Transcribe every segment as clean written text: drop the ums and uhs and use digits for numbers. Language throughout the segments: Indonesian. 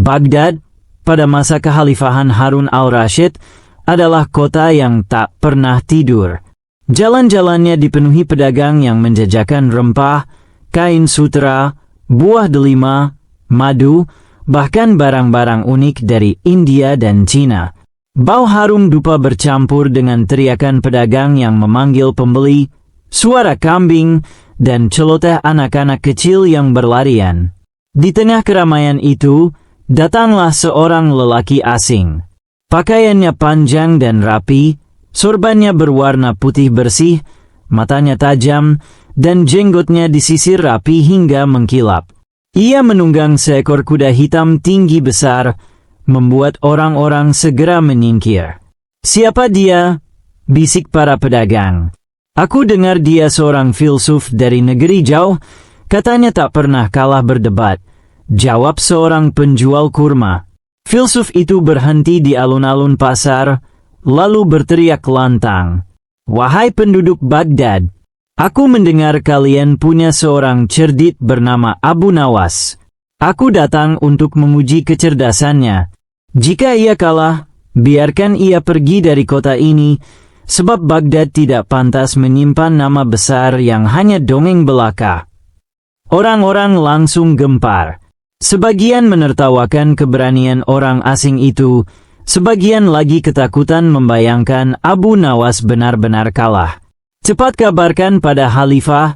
Baghdad, pada masa kekhalifahan Harun al-Rashid, adalah kota yang tak pernah tidur. Jalan-jalannya dipenuhi pedagang yang menjajakan rempah, kain sutera, buah delima, madu, bahkan barang-barang unik dari India dan Cina. Bau harum dupa bercampur dengan teriakan pedagang yang memanggil pembeli, suara kambing, dan celoteh anak-anak kecil yang berlarian. Di tengah keramaian itu, datanglah seorang lelaki asing. Pakaiannya panjang dan rapi, sorbannya berwarna putih bersih, matanya tajam, dan jenggotnya disisir rapi hingga mengkilap. Ia menunggang seekor kuda hitam tinggi besar, membuat orang-orang segera menyingkir. "Siapa dia?" bisik para pedagang. "Aku dengar dia seorang filsuf dari negeri jauh, katanya tak pernah kalah berdebat," jawab seorang penjual kurma. Filsuf itu berhenti di alun-alun pasar, lalu berteriak lantang, "Wahai penduduk Baghdad, aku mendengar kalian punya seorang cerdit bernama Abu Nawas. Aku datang untuk menguji kecerdasannya. Jika ia kalah, biarkan ia pergi dari kota ini, sebab Baghdad tidak pantas menyimpan nama besar yang hanya dongeng belaka." Orang-orang langsung gempar. Sebagian menertawakan keberanian orang asing itu, sebagian lagi ketakutan membayangkan Abu Nawas benar-benar kalah. "Cepat kabarkan pada Khalifah,"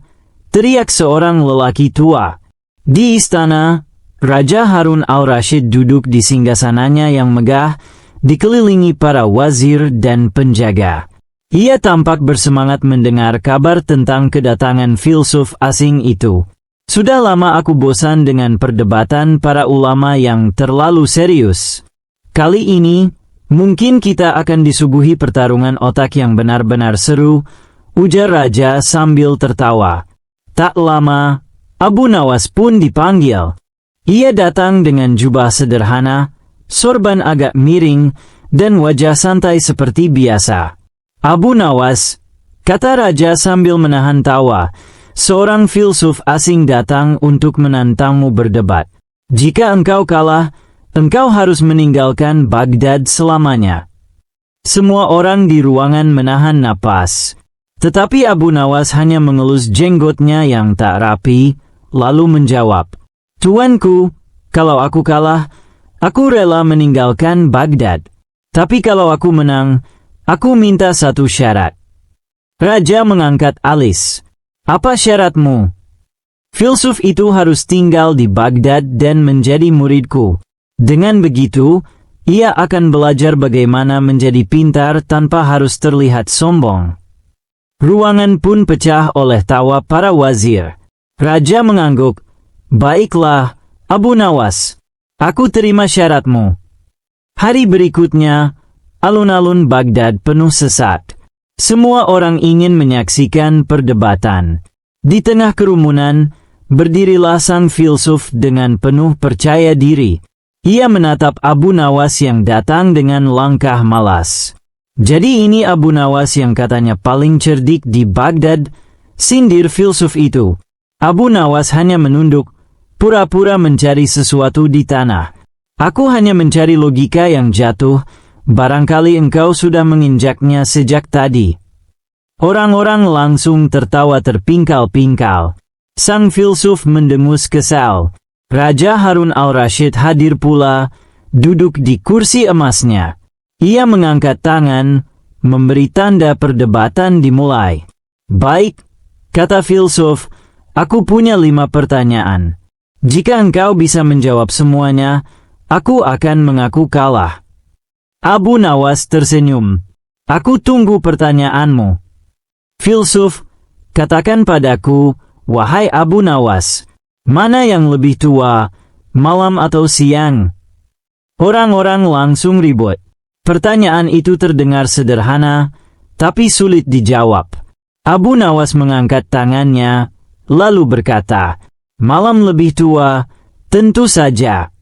teriak seorang lelaki tua. Di istana, Raja Harun al-Rashid duduk di singgasananya yang megah, dikelilingi para wazir dan penjaga. Ia tampak bersemangat mendengar kabar tentang kedatangan filsuf asing itu. "Sudah lama aku bosan dengan perdebatan para ulama yang terlalu serius. Kali ini, mungkin kita akan disuguhi pertarungan otak yang benar-benar seru," ujar Raja sambil tertawa. Tak lama, Abu Nawas pun dipanggil. Ia datang dengan jubah sederhana, sorban agak miring, dan wajah santai seperti biasa. "Abu Nawas," kata Raja sambil menahan tawa, "seorang filsuf asing datang untuk menantangmu berdebat. Jika engkau kalah, engkau harus meninggalkan Baghdad selamanya." Semua orang di ruangan menahan napas. Tetapi Abu Nawas hanya mengelus jenggotnya yang tak rapi, lalu menjawab, "Tuanku, kalau aku kalah, aku rela meninggalkan Baghdad. Tapi kalau aku menang, aku minta satu syarat." Raja mengangkat alis. "Apa syaratmu?" "Filsuf itu harus tinggal di Baghdad dan menjadi muridku. Dengan begitu, ia akan belajar bagaimana menjadi pintar tanpa harus terlihat sombong." Ruangan pun pecah oleh tawa para wazir. Raja mengangguk, "Baiklah, Abu Nawas, aku terima syaratmu." Hari berikutnya, alun-alun Baghdad penuh sesak. Semua orang ingin menyaksikan perdebatan. Di tengah kerumunan, berdirilah sang filsuf dengan penuh percaya diri. Ia menatap Abu Nawas yang datang dengan langkah malas. "Jadi ini Abu Nawas yang katanya paling cerdik di Baghdad," sindir filsuf itu. Abu Nawas hanya menunduk, pura-pura mencari sesuatu di tanah. "Aku hanya mencari logika yang jatuh, barangkali engkau sudah menginjaknya sejak tadi." Orang-orang langsung tertawa terpingkal-pingkal. Sang filsuf mendengus kesal. Raja Harun al-Rashid hadir pula, duduk di kursi emasnya. Ia mengangkat tangan, memberi tanda perdebatan dimulai. "Baik," kata filsuf, "aku punya 5 pertanyaan. Jika engkau bisa menjawab semuanya, aku akan mengaku kalah." Abu Nawas tersenyum. "Aku tunggu pertanyaanmu." "Filsuf, katakan padaku, wahai Abu Nawas, mana yang lebih tua, malam atau siang?" Orang-orang langsung ribut. Pertanyaan itu terdengar sederhana, tapi sulit dijawab. Abu Nawas mengangkat tangannya, lalu berkata, "Malam lebih tua, tentu saja."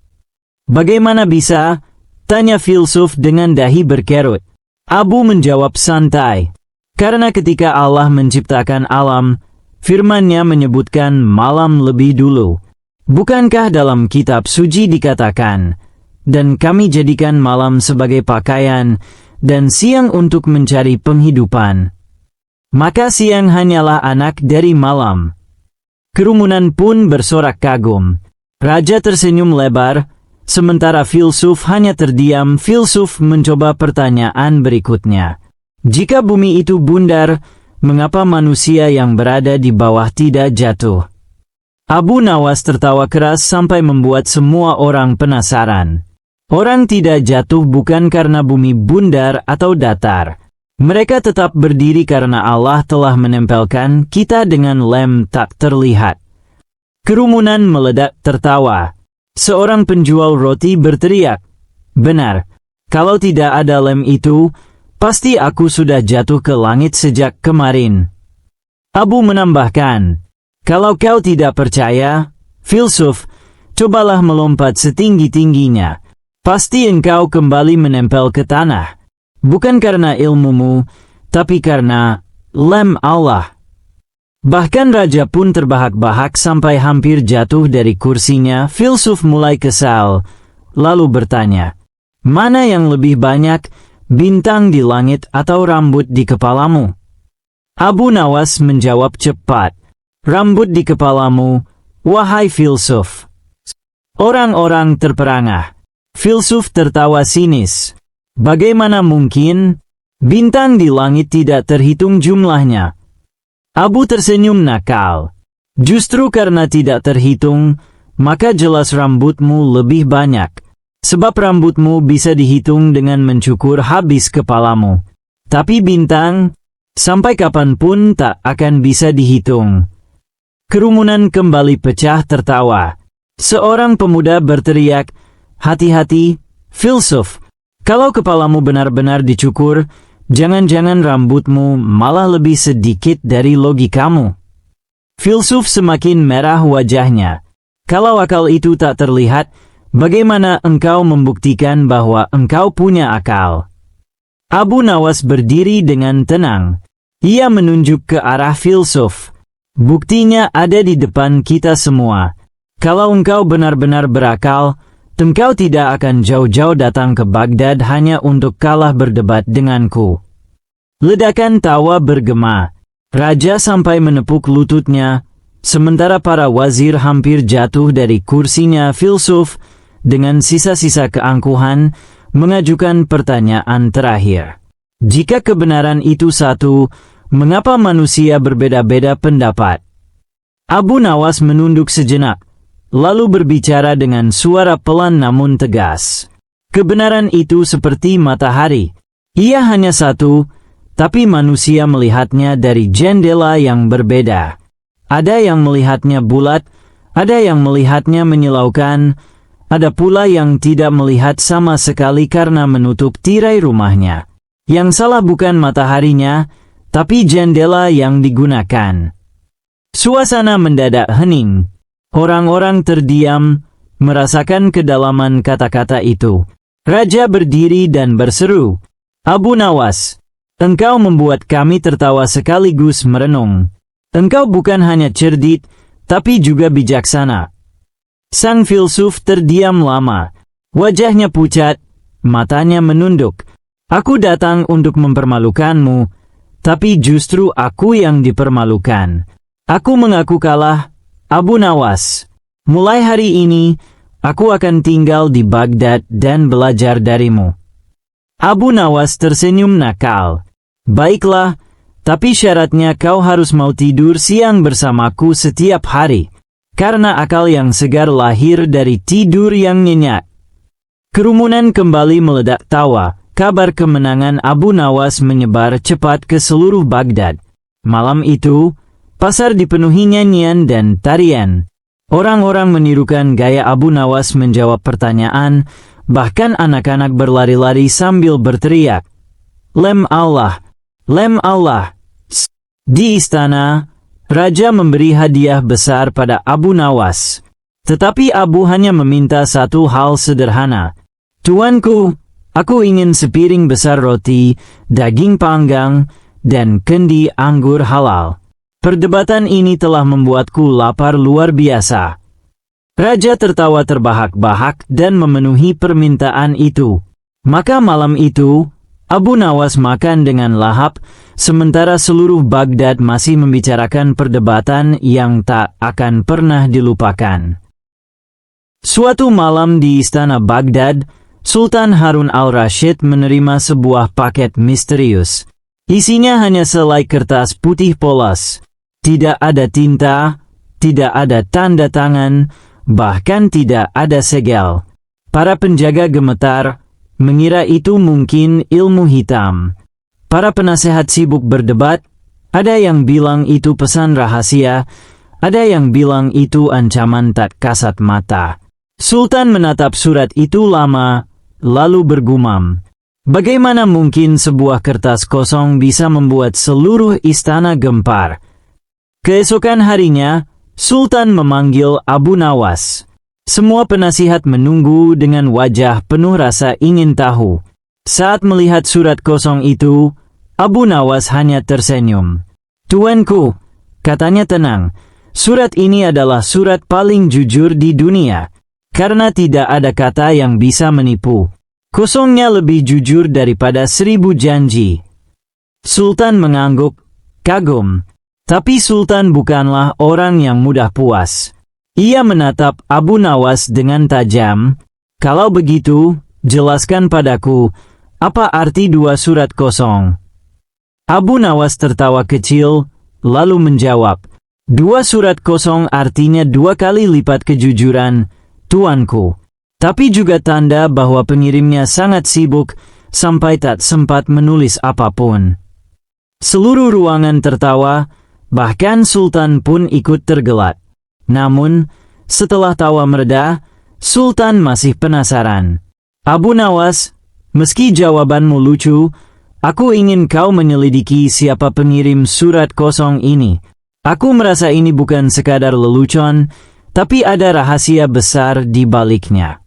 "Bagaimana bisa?" tanya filsuf dengan dahi berkerut. Abu menjawab santai, "Karena ketika Allah menciptakan alam, firman-Nya menyebutkan malam lebih dulu. Bukankah dalam kitab suci dikatakan, dan kami jadikan malam sebagai pakaian, dan siang untuk mencari penghidupan. Maka siang hanyalah anak dari malam. Kerumunan pun bersorak kagum. Raja tersenyum lebar, sementara filsuf hanya terdiam. Filsuf mencoba pertanyaan berikutnya. Jika bumi itu bundar, mengapa manusia yang berada di bawah tidak jatuh? Abu Nawas tertawa keras sampai membuat semua orang penasaran. Orang tidak jatuh bukan karena bumi bundar atau datar. Mereka tetap berdiri karena Allah telah menempelkan kita dengan lem tak terlihat. Kerumunan meledak tertawa. Seorang penjual roti berteriak, "Benar, kalau tidak ada lem itu, pasti aku sudah jatuh ke langit sejak kemarin." Abu menambahkan, "Kalau kau tidak percaya, filsuf, cobalah melompat setinggi-tingginya. Pasti engkau kembali menempel ke tanah. Bukan karena ilmumu, tapi karena lem Allah." Bahkan raja pun terbahak-bahak sampai hampir jatuh dari kursinya. Filsuf mulai kesal, lalu bertanya, "Mana yang lebih banyak, bintang di langit atau rambut di kepalamu?" Abu Nawas menjawab cepat, "Rambut di kepalamu, wahai filsuf." Orang-orang terperangah. Filsuf tertawa sinis. "Bagaimana mungkin? Bintang di langit tidak terhitung jumlahnya." Abu tersenyum nakal. "Justru karena tidak terhitung, maka jelas rambutmu lebih banyak. Sebab rambutmu bisa dihitung dengan mencukur habis kepalamu. Tapi bintang, sampai kapanpun tak akan bisa dihitung." Kerumunan kembali pecah tertawa. Seorang pemuda berteriak, "Hati-hati, filsuf. Kalau kepalamu benar-benar dicukur, jangan-jangan rambutmu malah lebih sedikit dari logikamu." Filsuf semakin merah wajahnya. "Kalau akal itu tak terlihat, bagaimana engkau membuktikan bahwa engkau punya akal?" Abu Nawas berdiri dengan tenang. Ia menunjuk ke arah filsuf. "Buktinya ada di depan kita semua. Kalau engkau benar-benar berakal, engkau tidak akan jauh-jauh datang ke Baghdad hanya untuk kalah berdebat denganku." Ledakan tawa bergema. Raja sampai menepuk lututnya, sementara para wazir hampir jatuh dari kursinya. Filsuf, dengan sisa-sisa keangkuhan, mengajukan pertanyaan terakhir. Jika kebenaran itu satu, mengapa manusia berbeda-beda pendapat? Abu Nawas menunduk sejenak, lalu berbicara dengan suara pelan namun tegas. "Kebenaran itu seperti matahari. Ia hanya satu, tapi manusia melihatnya dari jendela yang berbeda. Ada yang melihatnya bulat, ada yang melihatnya menyilaukan, ada pula yang tidak melihat sama sekali karena menutup tirai rumahnya. Yang salah bukan mataharinya, tapi jendela yang digunakan." Suasana mendadak hening. Orang-orang terdiam, merasakan kedalaman kata-kata itu. Raja berdiri dan berseru, "Abu Nawas, engkau membuat kami tertawa sekaligus merenung. Engkau bukan hanya cerdik, tapi juga bijaksana." Sang filsuf terdiam lama. Wajahnya pucat, matanya menunduk. "Aku datang untuk mempermalukanmu, tapi justru aku yang dipermalukan. Aku mengaku kalah, Abu Nawas. Mulai hari ini, aku akan tinggal di Baghdad dan belajar darimu." Abu Nawas tersenyum nakal. "Baiklah, tapi syaratnya kau harus mau tidur siang bersamaku setiap hari, karena akal yang segar lahir dari tidur yang nyenyak." Kerumunan kembali meledak tawa. Kabar kemenangan Abu Nawas menyebar cepat ke seluruh Baghdad. Malam itu, pasar dipenuhi nyanyian dan tarian. Orang-orang menirukan gaya Abu Nawas menjawab pertanyaan, bahkan anak-anak berlari-lari sambil berteriak, "Lem Allah! Lem Allah!" Di istana, raja memberi hadiah besar pada Abu Nawas. Tetapi Abu hanya meminta satu hal sederhana. "Tuanku, aku ingin sepiring besar roti, daging panggang, dan kendi anggur halal." Perdebatan ini telah membuatku lapar luar biasa. Raja tertawa terbahak-bahak dan memenuhi permintaan itu. Maka malam itu, Abu Nawas makan dengan lahap, sementara seluruh Baghdad masih membicarakan perdebatan yang tak akan pernah dilupakan. Suatu malam di istana Baghdad, Sultan Harun al-Rashid menerima sebuah paket misterius. Isinya hanya selai kertas putih polos. Tidak ada tinta, tidak ada tanda tangan, bahkan tidak ada segel. Para penjaga gemetar, mengira itu mungkin ilmu hitam. Para penasehat sibuk berdebat, ada yang bilang itu pesan rahasia, ada yang bilang itu ancaman tak kasat mata. Sultan menatap surat itu lama, lalu bergumam. Bagaimana mungkin sebuah kertas kosong bisa membuat seluruh istana gempar? Keesokan harinya, Sultan memanggil Abu Nawas. Semua penasihat menunggu dengan wajah penuh rasa ingin tahu. Saat melihat surat kosong itu, Abu Nawas hanya tersenyum. "Tuanku," katanya tenang, "surat ini adalah surat paling jujur di dunia. Karena tidak ada kata yang bisa menipu. Kosongnya lebih jujur daripada 1000 janji." Sultan mengangguk, kagum. Tapi Sultan bukanlah orang yang mudah puas. Ia menatap Abu Nawas dengan tajam. "Kalau begitu, jelaskan padaku, apa arti 2 surat kosong?" Abu Nawas tertawa kecil, lalu menjawab, "2 surat kosong artinya 2 kali lipat kejujuran, Tuanku. Tapi juga tanda bahwa pengirimnya sangat sibuk sampai tak sempat menulis apapun." Seluruh ruangan tertawa, bahkan Sultan pun ikut tergelak. Namun, setelah tawa mereda, Sultan masih penasaran. "Abu Nawas, meski jawabanmu lucu, aku ingin kau menyelidiki siapa pengirim surat kosong ini. Aku merasa ini bukan sekadar lelucon, tapi ada rahasia besar di baliknya."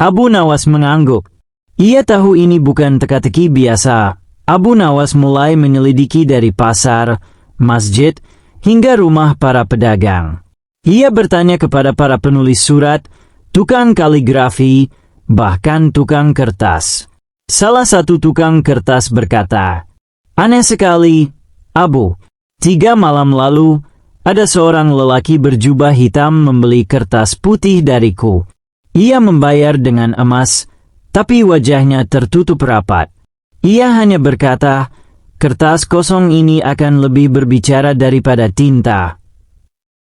Abu Nawas mengangguk. Ia tahu ini bukan teka-teki biasa. Abu Nawas mulai menyelidiki dari pasar, masjid, hingga rumah para pedagang. Ia bertanya kepada para penulis surat, tukang kaligrafi, bahkan tukang kertas. Salah satu tukang kertas berkata, "Aneh sekali, Abu. 3 malam lalu, ada seorang lelaki berjubah hitam membeli kertas putih dariku. Ia membayar dengan emas, tapi wajahnya tertutup rapat. Ia hanya berkata, kertas kosong ini akan lebih berbicara daripada tinta."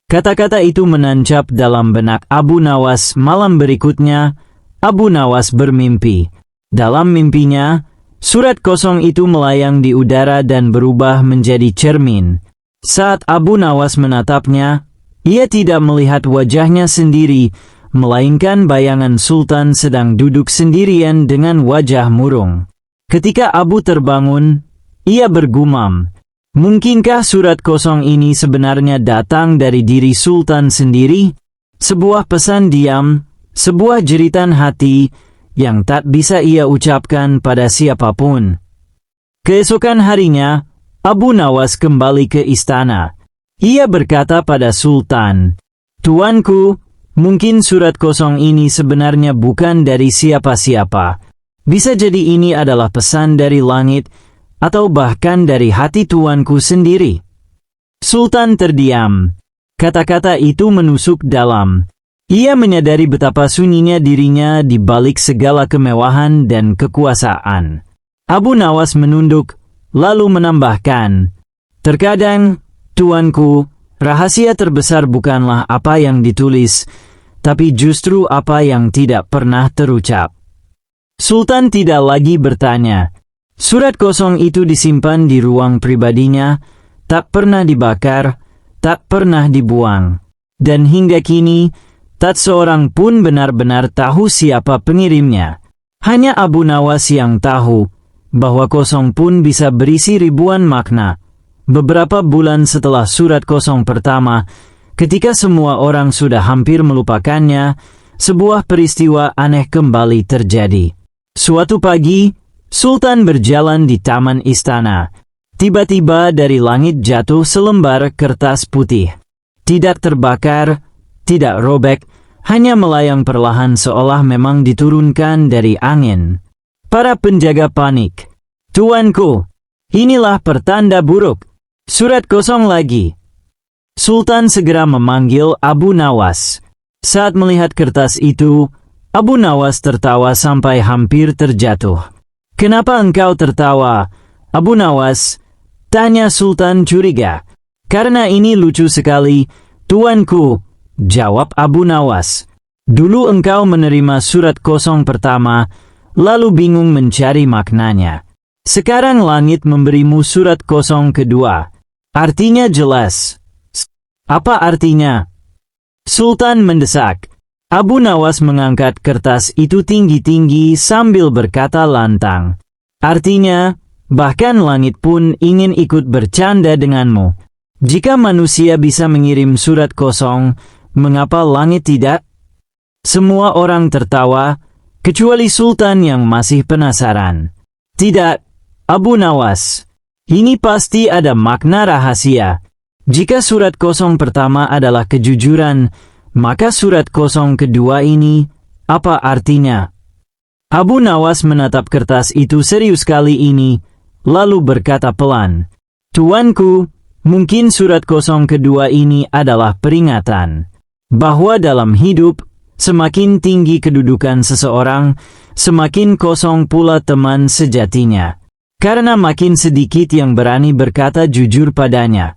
Kata-kata itu menancap dalam benak Abu Nawas. Malam berikutnya, Abu Nawas bermimpi. Dalam mimpinya, surat kosong itu melayang di udara dan berubah menjadi cermin. Saat Abu Nawas menatapnya, ia tidak melihat wajahnya sendiri, melainkan bayangan Sultan sedang duduk sendirian dengan wajah murung. Ketika Abu terbangun, ia bergumam, "Mungkinkah surat kosong ini sebenarnya datang dari diri Sultan sendiri? Sebuah pesan diam, sebuah jeritan hati yang tak bisa ia ucapkan pada siapapun." Keesokan harinya, Abu Nawas kembali ke istana. Ia berkata pada Sultan, "Tuanku, mungkin surat kosong ini sebenarnya bukan dari siapa-siapa. Bisa jadi ini adalah pesan dari langit, atau bahkan dari hati tuanku sendiri." Sultan terdiam. Kata-kata itu menusuk dalam. Ia menyadari betapa sunyinya dirinya di balik segala kemewahan dan kekuasaan. Abu Nawas menunduk, lalu menambahkan, "Terkadang, tuanku, rahasia terbesar bukanlah apa yang ditulis, tapi justru apa yang tidak pernah terucap." Sultan tidak lagi bertanya. Surat kosong itu disimpan di ruang pribadinya, tak pernah dibakar, tak pernah dibuang. Dan hingga kini, tak seorang pun benar-benar tahu siapa pengirimnya. Hanya Abu Nawas yang tahu bahwa kosong pun bisa berisi ribuan makna. Beberapa bulan setelah surat kosong pertama, ketika semua orang sudah hampir melupakannya, sebuah peristiwa aneh kembali terjadi. Suatu pagi, Sultan berjalan di taman istana. Tiba-tiba dari langit jatuh selembar kertas putih. Tidak terbakar, tidak robek, hanya melayang perlahan seolah memang diturunkan dari angin. Para penjaga panik. "Tuanku, inilah pertanda buruk. Surat kosong lagi." Sultan segera memanggil Abu Nawas. Saat melihat kertas itu, Abu Nawas tertawa sampai hampir terjatuh. "Kenapa engkau tertawa, Abu Nawas?" tanya Sultan curiga. "Karena ini lucu sekali, tuanku," jawab Abu Nawas. "Dulu engkau menerima surat kosong pertama, lalu bingung mencari maknanya. Sekarang langit memberimu surat kosong kedua. Artinya jelas." "Apa artinya?" Sultan mendesak. Abu Nawas mengangkat kertas itu tinggi-tinggi sambil berkata lantang, "Artinya, bahkan langit pun ingin ikut bercanda denganmu. Jika manusia bisa mengirim surat kosong, mengapa langit tidak?" Semua orang tertawa, kecuali Sultan yang masih penasaran. "Tidak, Abu Nawas. Ini pasti ada makna rahasia. Jika surat kosong pertama adalah kejujuran, maka surat kosong kedua ini, apa artinya?" Abu Nawas menatap kertas itu serius kali ini, lalu berkata pelan, "Tuanku, mungkin surat kosong kedua ini adalah peringatan bahwa dalam hidup, semakin tinggi kedudukan seseorang, semakin kosong pula teman sejatinya. Karena makin sedikit yang berani berkata jujur padanya."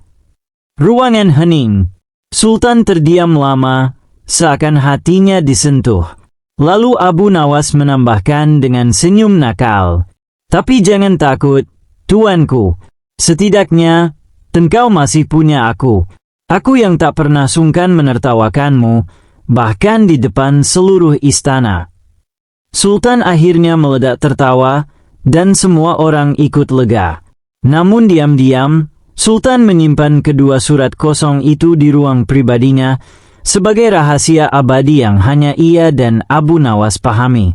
Ruangan hening. Sultan terdiam lama, seakan hatinya disentuh. Lalu Abu Nawas menambahkan dengan senyum nakal, "Tapi jangan takut, tuanku. Setidaknya, engkau masih punya aku. Aku yang tak pernah sungkan menertawakanmu, bahkan di depan seluruh istana." Sultan akhirnya meledak tertawa, dan semua orang ikut lega. Namun diam-diam, Sultan menyimpan kedua surat kosong itu di ruang pribadinya sebagai rahasia abadi yang hanya ia dan Abu Nawas pahami.